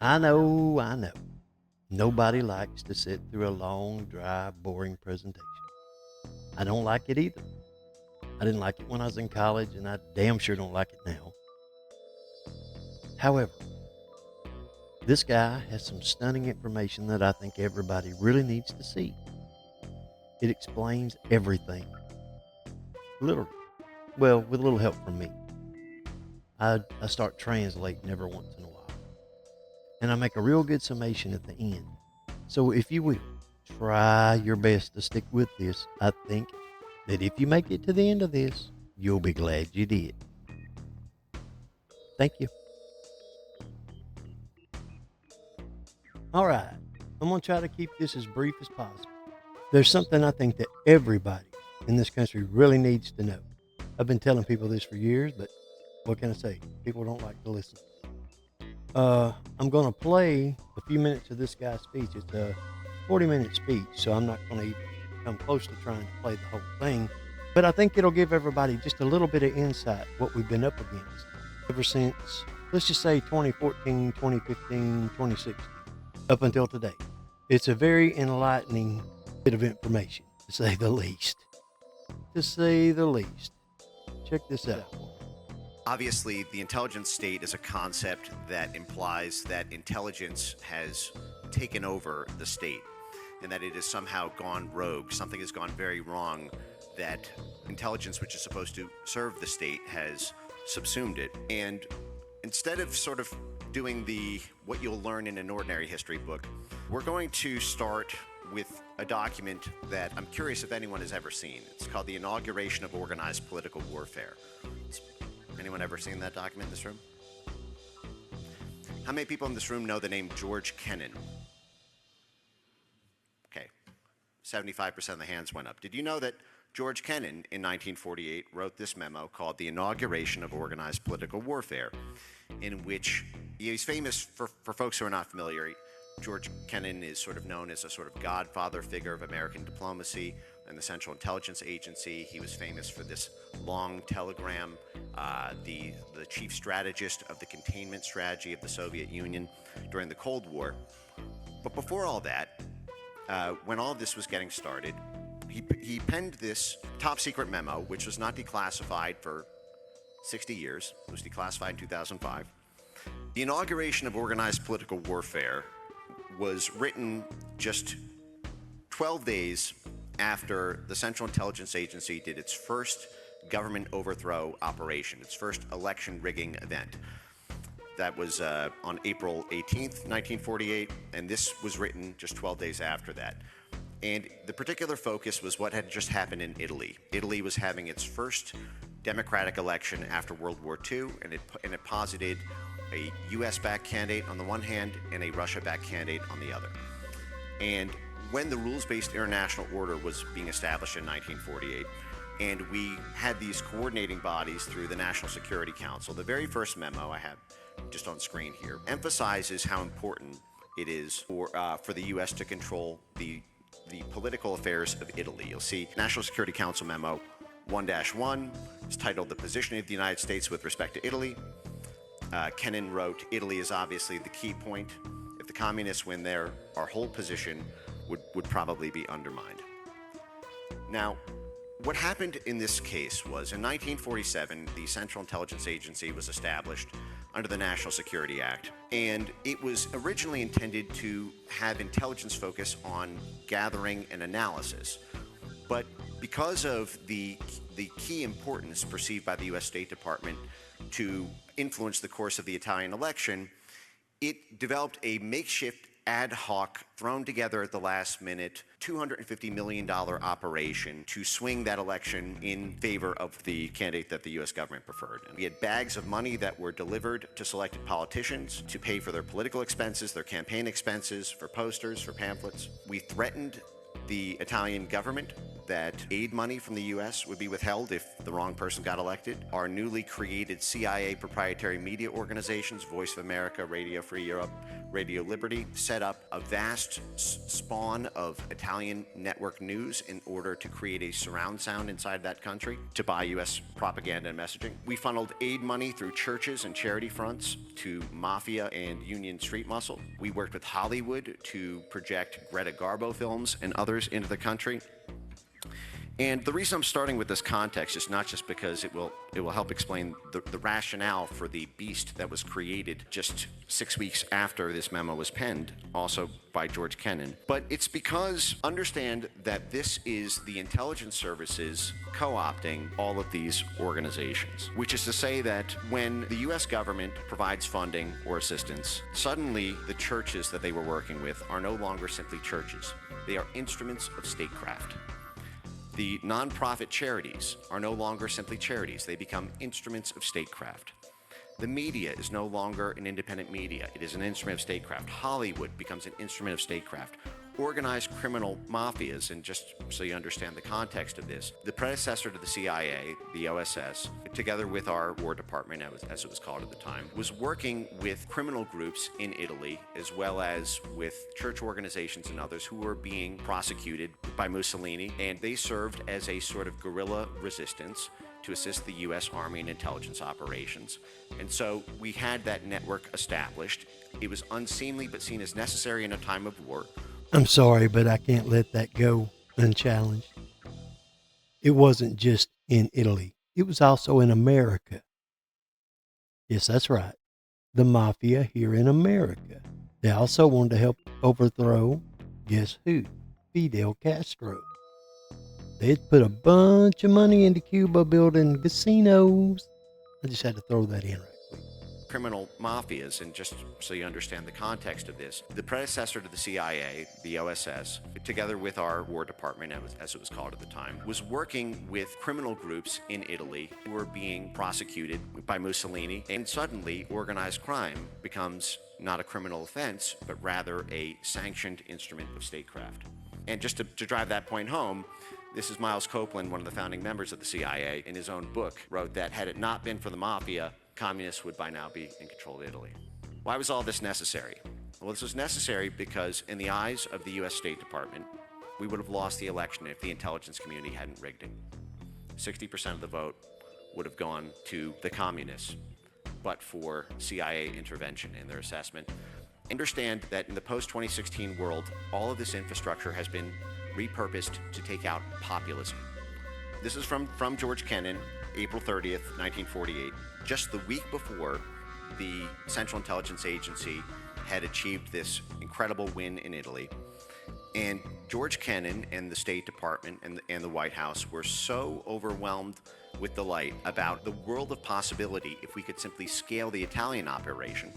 I know, I know. Nobody likes to sit through a long, dry, boring presentation. I don't like it either. I didn't like it when I was in college, and I damn sure don't like it now. However, this guy has some stunning information that I think everybody really needs to see. It explains everything. Literally. Well, with a little help from me. I start translating every once in a while. And I make a real good summation at the end. So if you will, try your best to stick with this. I think that if you make it to the end of this, you'll be glad you did. Thank you. All right. I'm going to try to keep this as brief as possible. There's something I think that everybody in this country really needs to know. I've been telling people this for years, but what can I say? People don't like to listen. I'm going to play a few minutes of this guy's speech. It's a 40-minute speech, so I'm not going to even come close to trying to play the whole thing. But I think it'll give everybody just a little bit of insight what we've been up against ever since, let's just say 2014, 2015, 2016, up until today. It's a very enlightening bit of information, to say the least. To say the least. Check this out. Obviously, the intelligence state is a concept that implies that intelligence has taken over the state and that it has somehow gone rogue. Something has gone very wrong, that intelligence, which is supposed to serve the state, has subsumed it. And instead of sort of doing what you'll learn in an ordinary history book, we're going to start with a document that I'm curious if anyone has ever seen. It's called The Inauguration of Organized Political Warfare. Anyone ever seen that document in this room? How many people in this room know the name George Kennan? Okay, 75% of the hands went up. Did you know that George Kennan in 1948 wrote this memo called The Inauguration of Organized Political Warfare, in which he's famous for folks who are not familiar. George Kennan is sort of known as a sort of godfather figure of American diplomacy and the Central Intelligence Agency. He was famous for this long telegram, the chief strategist of the containment strategy of the Soviet Union during the Cold War. But before all that, when all of this was getting started, he penned this top secret memo, which was not declassified for 60 years. It was declassified in 2005. The Inauguration of Organized Political Warfare was written just 12 days after the Central Intelligence Agency did its first government overthrow operation, its first election rigging event. That was on April 18th, 1948, and this was written just 12 days after that. And the particular focus was what had just happened in Italy. Italy was having its first democratic election after World War II, and it posited a US-backed candidate on the one hand and a Russia-backed candidate on the other. And when the rules-based international order was being established in 1948, and we had these coordinating bodies through the National Security Council, the very first memo I have just on screen here emphasizes how important it is for the U.S. to control the political affairs of Italy. You'll see National Security Council memo 1-1 is titled "The Position of the United States with Respect to Italy." Kennan wrote, "Italy is obviously the key point. If the communists win there, our whole position would probably be undermined." Now, what happened in this case was in 1947, the Central Intelligence Agency was established under the National Security Act, and it was originally intended to have intelligence focus on gathering and analysis. But because of the key importance perceived by the U.S. State Department to influence the course of the Italian election, it developed a makeshift ad hoc, thrown together at the last minute, $250 million operation to swing that election in favor of the candidate that the U.S. government preferred. And we had bags of money that were delivered to selected politicians to pay for their political expenses, their campaign expenses, for posters, for pamphlets. We threatened the Italian government that aid money from the U.S. would be withheld if the wrong person got elected. Our newly created CIA proprietary media organizations, Voice of America, Radio Free Europe, Radio Liberty, set up a vast spawn of Italian network news in order to create a surround sound inside that country to buy U.S. propaganda and messaging. We funneled aid money through churches and charity fronts to mafia and union street muscle. We worked with Hollywood to project Greta Garbo films and others into the country. And the reason I'm starting with this context is not just because it will help explain the rationale for the beast that was created just 6 weeks after this memo was penned, also by George Kennan, but it's because understand that this is the intelligence services co-opting all of these organizations, which is to say that when the U.S. government provides funding or assistance, suddenly the churches that they were working with are no longer simply churches. They are instruments of statecraft. The nonprofit charities are no longer simply charities. They become instruments of statecraft. The media is no longer an independent media. It is an instrument of statecraft. Hollywood becomes an instrument of statecraft. Organized criminal mafias, and just so you understand the context of this, the predecessor to the CIA, the OSS, together with our War Department, as it was called at the time, was working with criminal groups in Italy, as well as with church organizations and others who were being prosecuted by Mussolini, and they served as a sort of guerrilla resistance to assist the U.S. Army in intelligence operations. And so we had that network established. It was unseemly but seen as necessary in a time of war. I'm sorry, but I can't let that go unchallenged. It wasn't just in Italy. It was also in America. Yes, that's right. The mafia here in America. They also wanted to help overthrow, guess who? Fidel Castro. They'd put a bunch of money into Cuba building casinos. I just had to throw that in right quick. Criminal mafias, and just so you understand the context of this, the predecessor to the CIA, the OSS, together with our War Department, as it was called at the time, was working with criminal groups in Italy who were being prosecuted by Mussolini, and suddenly organized crime becomes not a criminal offense, but rather a sanctioned instrument of statecraft. And just to drive that point home, this is Miles Copeland, one of the founding members of the CIA, in his own book, wrote that had it not been for the mafia, communists would by now be in control of Italy. Why was all this necessary? Well, this was necessary because in the eyes of the U.S. State Department, we would have lost the election if the intelligence community hadn't rigged it. 60% of the vote would have gone to the communists, but for CIA intervention and their assessment. Understand that in the post-2016 world, all of this infrastructure has been repurposed to take out populism. This is from George Kennan, April 30th, 1948, just the week before the Central Intelligence Agency had achieved this incredible win in Italy. And George Kennan and the State Department and the White House were so overwhelmed with delight about the world of possibility if we could simply scale the Italian operation.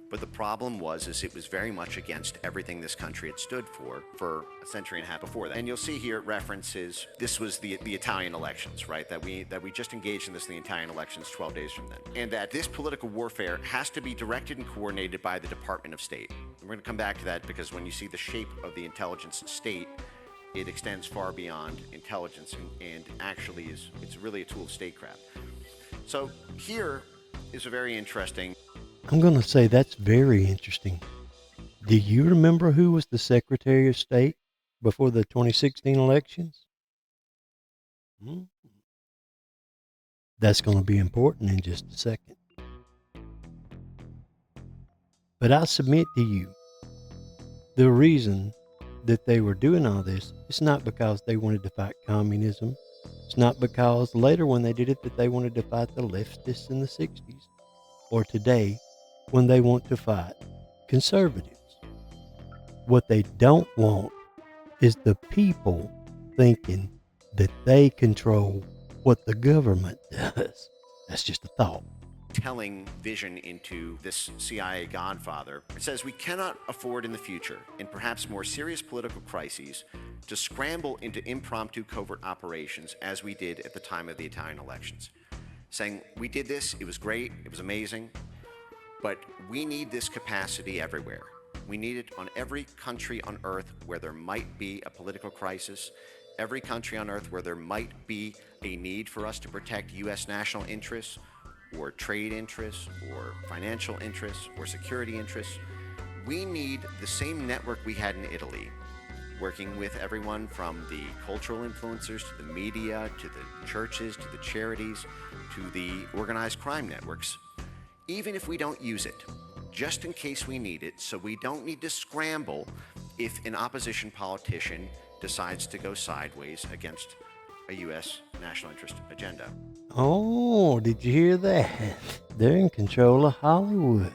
But the problem was it was very much against everything this country had stood for a century and a half before that. And you'll see here it references, this was the Italian elections, right? That we just engaged in this in the Italian elections 12 days from then. And that this political warfare has to be directed and coordinated by the Department of State. And we're going to come back to that because when you see the shape of the intelligence state, it extends far beyond intelligence and actually it's really a tool of statecraft. So here is a very interesting... I'm going to say that's very interesting. Do you remember who was the Secretary of State before the 2016 elections? That's going to be important in just a second. But I submit to you, the reason that they were doing all this is not because they wanted to fight communism. It's not because later when they did it that they wanted to fight the leftists in the 60s or today when they want to fight conservatives. What they don't want is the people thinking that they control what the government does. That's just a thought. Telling vision into this CIA godfather. It says we cannot afford in the future, in perhaps more serious political crises, to scramble into impromptu covert operations as we did at the time of the Italian elections. Saying we did this, it was great, it was amazing, but we need this capacity everywhere. We need it on every country on earth where there might be a political crisis, every country on earth where there might be a need for us to protect U.S. national interests or trade interests or financial interests or security interests, we need the same network we had in Italy, working with everyone from the cultural influencers to the media to the churches to the charities to the organized crime networks, even if we don't use it, just in case we need it, so we don't need to scramble if an opposition politician decides to go sideways against a U.S. national interest agenda. Oh, did you hear that? They're in control of Hollywood.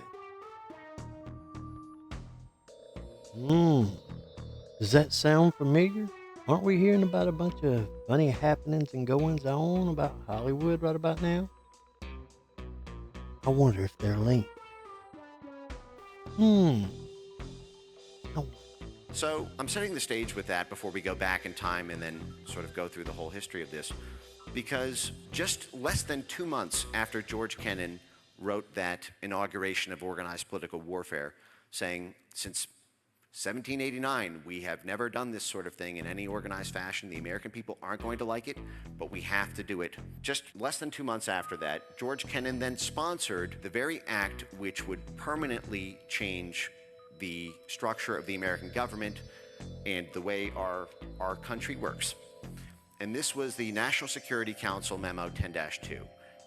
Does that sound familiar? Aren't we hearing about a bunch of funny happenings and goings on about Hollywood right about now? I wonder if they're linked. Oh, So I'm setting the stage with that before we go back in time and then sort of go through the whole history of this, because just less than 2 months after George Kennan wrote that inauguration of organized political warfare, saying, since 1789, we have never done this sort of thing in any organized fashion. The American people aren't going to like it, but we have to do it. Just less than 2 months after that, George Kennan then sponsored the very act which would permanently change the structure of the American government and the way our country works. And this was the National Security Council Memo 10-2.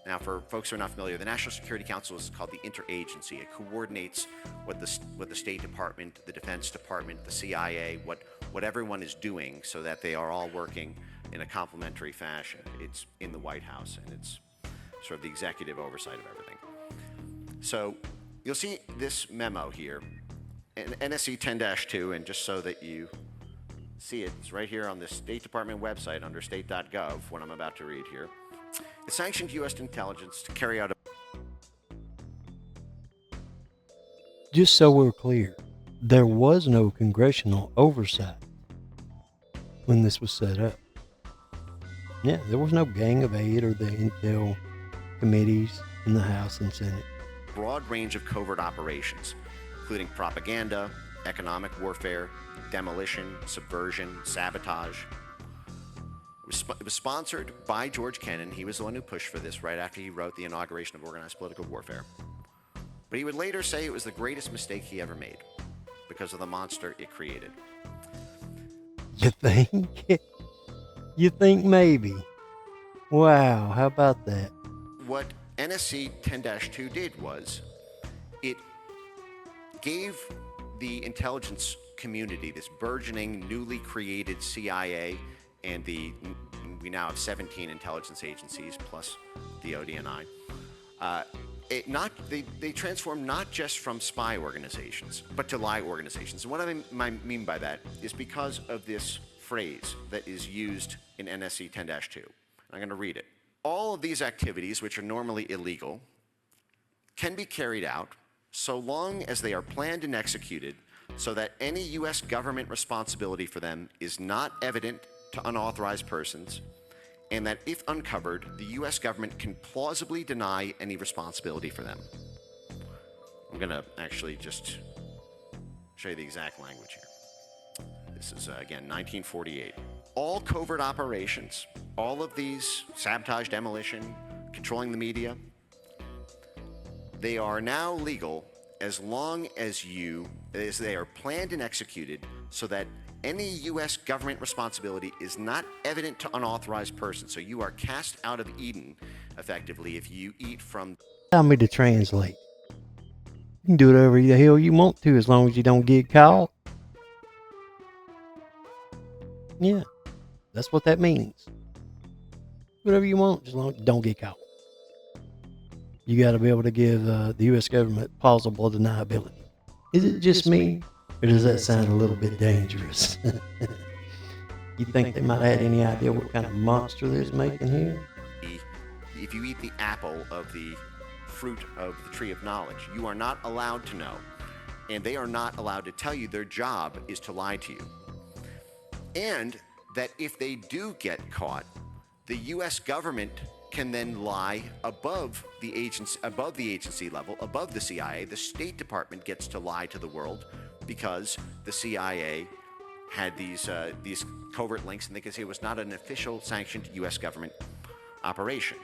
Now, for folks who are not familiar, the National Security Council is called the interagency. It coordinates what the State Department, the Defense Department, the CIA, what everyone is doing, so that they are all working in a complementary fashion. It's in the White House, and it's sort of the executive oversight of everything. So you'll see this memo here, NSC 10-2, and just so that you see it, it's right here on the State Department website under state.gov, what I'm about to read here. It sanctioned U.S. intelligence to carry out just so we're clear, there was no congressional oversight when this was set up. Yeah, there was no Gang of Eight or the intel committees in the House and Senate. broad range of covert operations, including propaganda, economic warfare, demolition, subversion, sabotage. It was sponsored by George Kennan. He was the one who pushed for this right after he wrote the inauguration of organized political warfare. But he would later say it was the greatest mistake he ever made because of the monster it created. You think? You think maybe? Wow, how about that? What NSC 10-2 did was it gave the intelligence community, this burgeoning, newly created CIA, and we now have 17 intelligence agencies plus the ODNI. They transformed not just from spy organizations, but to lie organizations. And what I mean by that is because of this phrase that is used in NSC 10-2. I'm going to read it. All of these activities, which are normally illegal, can be carried out so long as they are planned and executed so that any U.S. government responsibility for them is not evident to unauthorized persons, and that if uncovered, the U.S. government can plausibly deny any responsibility for them. I'm going to actually just show you the exact language here. This is, again, 1948. All covert operations, all of these, sabotage, demolition, controlling the media, they are now legal as long as they are planned and executed so that any U.S. government responsibility is not evident to unauthorized persons. So you are cast out of Eden, effectively, if you eat from... Allow me to translate. You can do whatever the hell you want to as long as you don't get caught. Yeah, that's what that means. Whatever you want, as long as you don't get caught. You got to be able to give the U.S. government plausible deniability. Is it just me? Or does that sound a little bit dangerous? You think they might have had any idea what kind of monster they're making here? If you eat the apple of the fruit of the tree of knowledge, you are not allowed to know. And they are not allowed to tell you. Their job is to lie to you. And that if they do get caught, the U.S. government can then lie above the agency level, above the CIA. The State Department gets to lie to the world because the CIA had these covert links, and they could say it was not an official sanctioned U.S. government operation.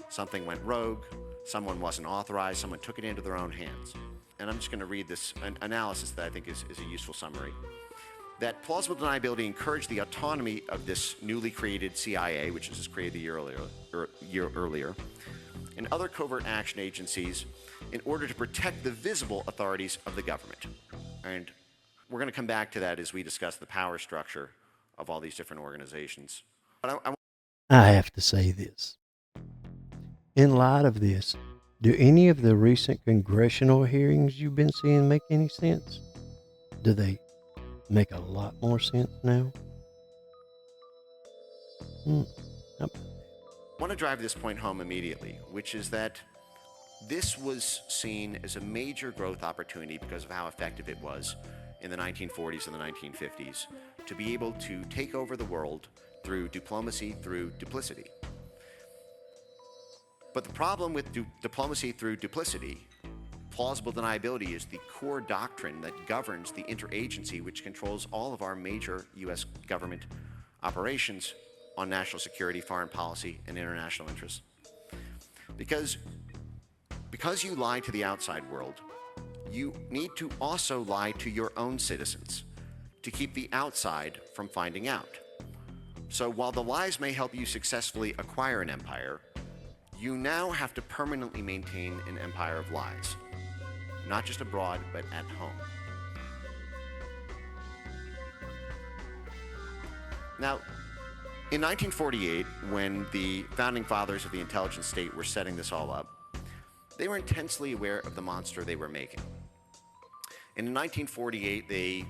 Something went rogue, someone wasn't authorized, someone took it into their own hands. And I'm just going to read this analysis that I think is a useful summary. That plausible deniability encouraged the autonomy of this newly created CIA, which was just created a year earlier, and other covert action agencies in order to protect the visible authorities of the government. And we're going to come back to that as we discuss the power structure of all these different organizations. But I have to say this. In light of this, do any of the recent congressional hearings you've been seeing make any sense? Do they make a lot more sense now? I want to drive this point home immediately, which is that this was seen as a major growth opportunity because of how effective it was in the 1940s and the 1950s to be able to take over the world through diplomacy, through duplicity. But the problem with diplomacy through duplicity, plausible deniability, is the core doctrine that governs the interagency which controls all of our major U.S. government operations on national security, foreign policy, and international interests. Because you lie to the outside world, you need to also lie to your own citizens to keep the outside from finding out. So while the lies may help you successfully acquire an empire, you now have to permanently maintain an empire of lies, not just abroad, but at home. Now, in 1948, when the founding fathers of the intelligence state were setting this all up, they were intensely aware of the monster they were making. And in 1948,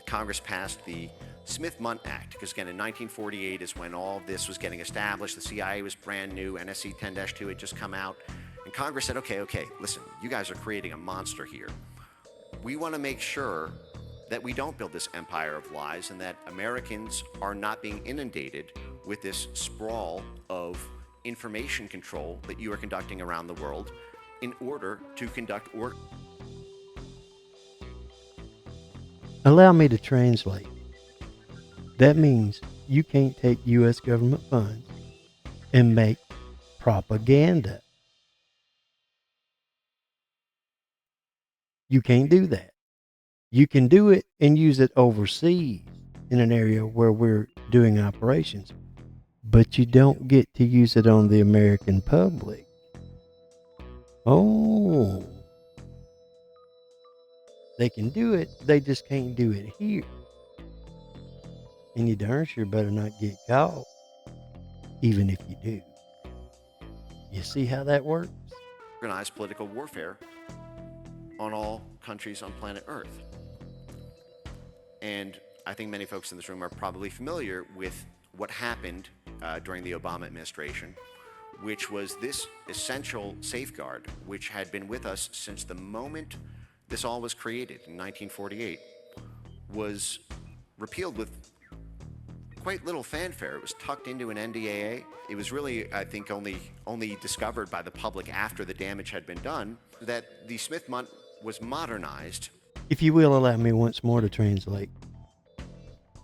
Congress passed the Smith-Mundt Act, because again, in 1948 is when all this was getting established. The CIA was brand new, NSC 10-2 had just come out, and Congress said, okay, listen, you guys are creating a monster here. We want to make sure that we don't build this empire of lies and that Americans are not being inundated with this sprawl of information control that you are conducting around the world in order to conduct Allow me to translate. That means you can't take U.S. government funds and make propaganda. You can't do that. You can do it and use it overseas in an area where we're doing operations, but you don't get to use it on the American public. Oh, they can do it, they just can't do it here. And you darn sure better not get caught, even if you do. You see how that works? organized political warfare on all countries on planet Earth. And I think many folks in this room are probably familiar with what happened during the Obama administration, which was this essential safeguard, which had been with us since the moment this all was created in 1948, was repealed with quite little fanfare. It was tucked into an NDAA. It was really, I think, only discovered by the public after the damage had been done, that the Smith-Mundt was modernized. If you will allow me once more to translate.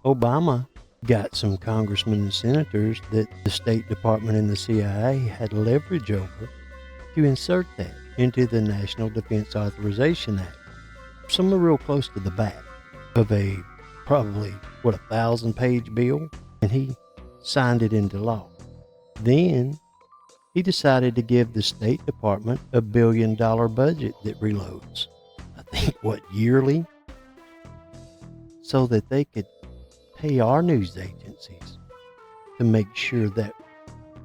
Obama got some congressmen and senators that the State Department and the CIA had leverage over to insert that into the National Defense Authorization Act. Somewhere real close to the back of a probably, 1,000-page bill, and he signed it into law. Then he decided to give the State Department a $1 billion budget that reloads, I think, yearly, so that they could pay our news agencies to make sure that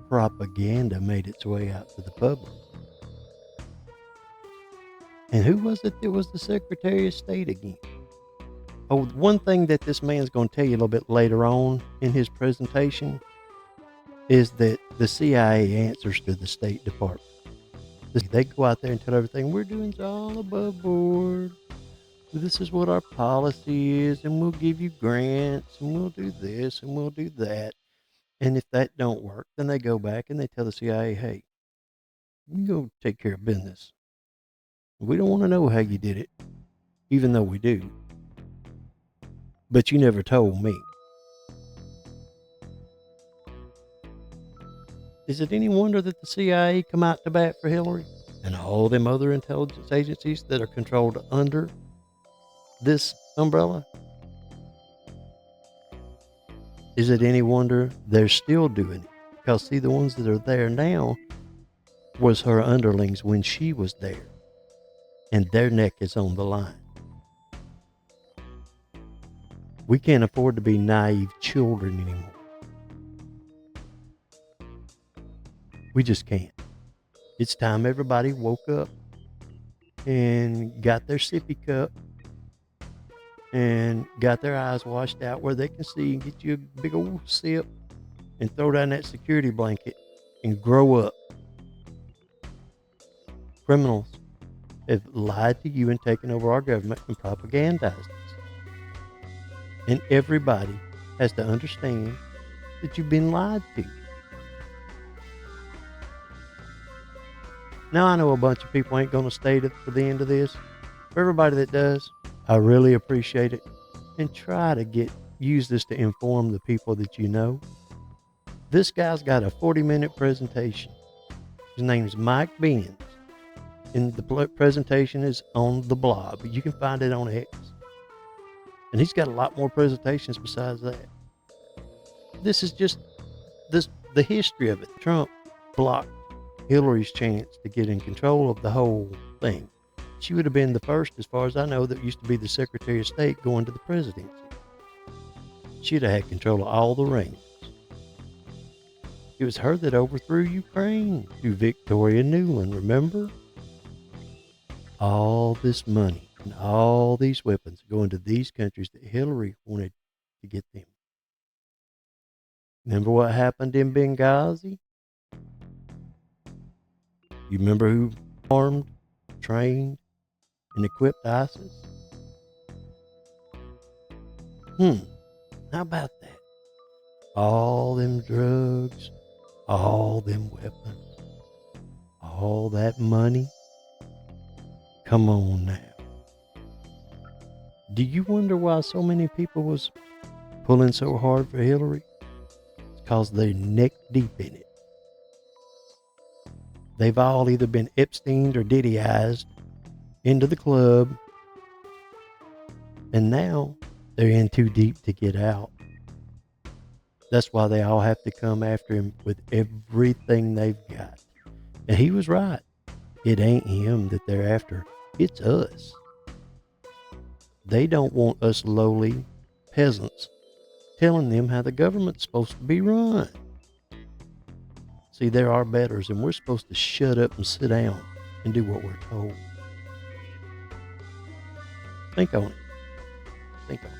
propaganda made its way out to the public. And who was it that was the Secretary of State again? Oh, one thing that this man's going to tell you a little bit later on in his presentation is that the CIA answers to the State Department. They go out there and tell everything, we're doing all above board. This is what our policy is, and we'll give you grants, and we'll do this, and we'll do that. And if that don't work, then they go back and they tell the CIA, hey, you go take care of business. We don't want to know how you did it, even though we do. But you never told me. Is it any wonder that the CIA come out to bat for Hillary and all them other intelligence agencies that are controlled under this umbrella? Is it any wonder they're still doing it? Because see, the ones that are there now was her underlings when she was there, and their neck is on the line. We can't afford to be naive children anymore. We just can't. It's time everybody woke up and got their sippy cup and got their eyes washed out where they can see and get you a big old sip and throw down that security blanket and grow up. Criminals have lied to you and taken over our government and propagandized us. And everybody has to understand that you've been lied to. Now, I know a bunch of people ain't going to stay for the end of this. For everybody that does, I really appreciate it. And try to use this to inform the people that you know. This guy's got a 40-minute presentation. His name's Mike Benz. And the presentation is on the blog, but you can find it on X. And he's got a lot more presentations besides that. This is just the history of it. Trump blocked Hillary's chance to get in control of the whole thing. She would have been the first, as far as I know, that used to be the Secretary of State going to the presidency. She'd have had control of all the reins. It was her that overthrew Ukraine through Victoria Nuland, remember? All this money and all these weapons going to these countries that Hillary wanted to get them. Remember what happened in Benghazi? You remember who armed, trained, and equipped ISIS? How about that? All them drugs, all them weapons, all that money. Come on now. Do you wonder why so many people was pulling so hard for Hillary? It's because they're neck deep in it. They've all either been Epstein or Diddyized into the club, and now they're in too deep to get out. That's why they all have to come after him with everything they've got. And he was right. It ain't him that they're after. It's us. They don't want us lowly peasants telling them how the government's supposed to be run. See, they're our betters, and we're supposed to shut up and sit down and do what we're told. Think on it. Think on it.